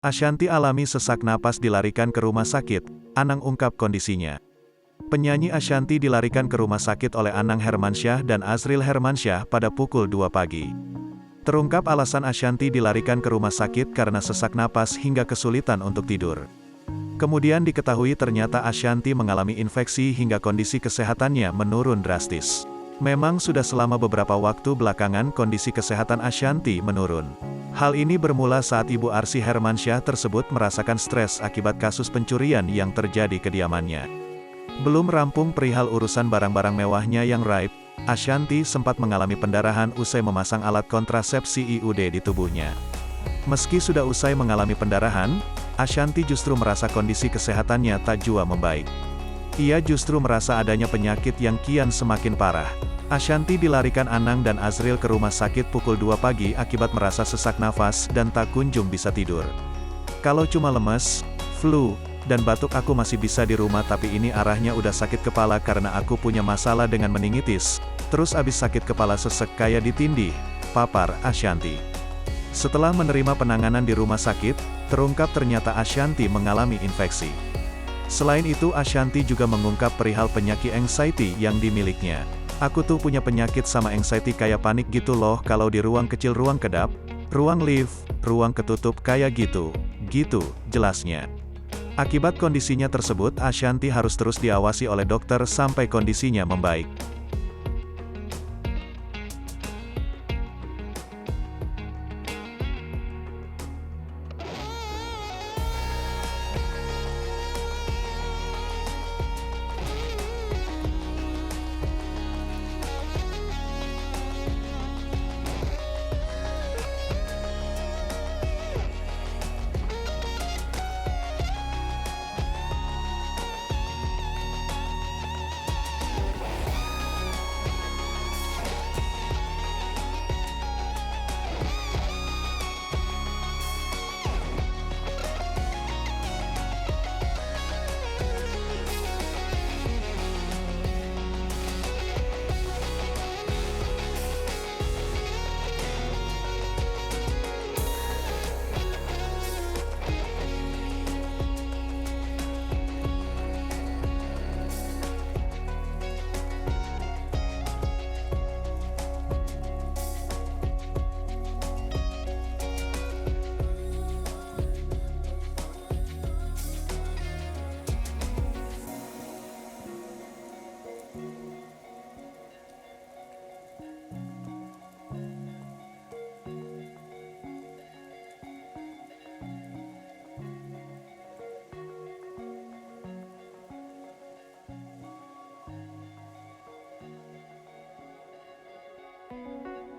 Ashanty alami sesak napas dilarikan ke rumah sakit, Anang ungkap kondisinya. Penyanyi Ashanty dilarikan ke rumah sakit oleh Anang Hermansyah dan Azril Hermansyah pada pukul 2 pagi. Terungkap alasan Ashanty dilarikan ke rumah sakit karena sesak napas hingga kesulitan untuk tidur. Kemudian diketahui ternyata Ashanty mengalami infeksi hingga kondisi kesehatannya menurun drastis. Memang sudah selama beberapa waktu belakangan kondisi kesehatan Ashanty menurun. Hal ini bermula saat Ibu Arsy Hermansyah tersebut merasakan stres akibat kasus pencurian yang terjadi kediamannya. Belum rampung perihal urusan barang-barang mewahnya yang raib, Ashanty sempat mengalami pendarahan usai memasang alat kontrasepsi IUD di tubuhnya. Meski sudah usai mengalami pendarahan, Ashanty justru merasa kondisi kesehatannya tak jua membaik. Ia justru merasa adanya penyakit yang kian semakin parah. Ashanty dilarikan Anang dan Azril ke rumah sakit pukul 2 pagi akibat merasa sesak nafas dan tak kunjung bisa tidur. Kalau cuma lemes, flu, dan batuk aku masih bisa di rumah, tapi ini arahnya udah sakit kepala karena aku punya masalah dengan meningitis, terus abis sakit kepala sesek kayak ditindih, papar Ashanty. Setelah menerima penanganan di rumah sakit, terungkap ternyata Ashanty mengalami infeksi. Selain itu Ashanty juga mengungkap perihal penyakit anxiety yang dimilikinya. Aku tuh punya penyakit sama anxiety kayak panik gitu loh kalau di ruang kecil, ruang kedap, ruang lift, ruang ketutup kayak gitu, jelasnya. Akibat kondisinya tersebut Ashanty harus terus diawasi oleh dokter sampai kondisinya membaik.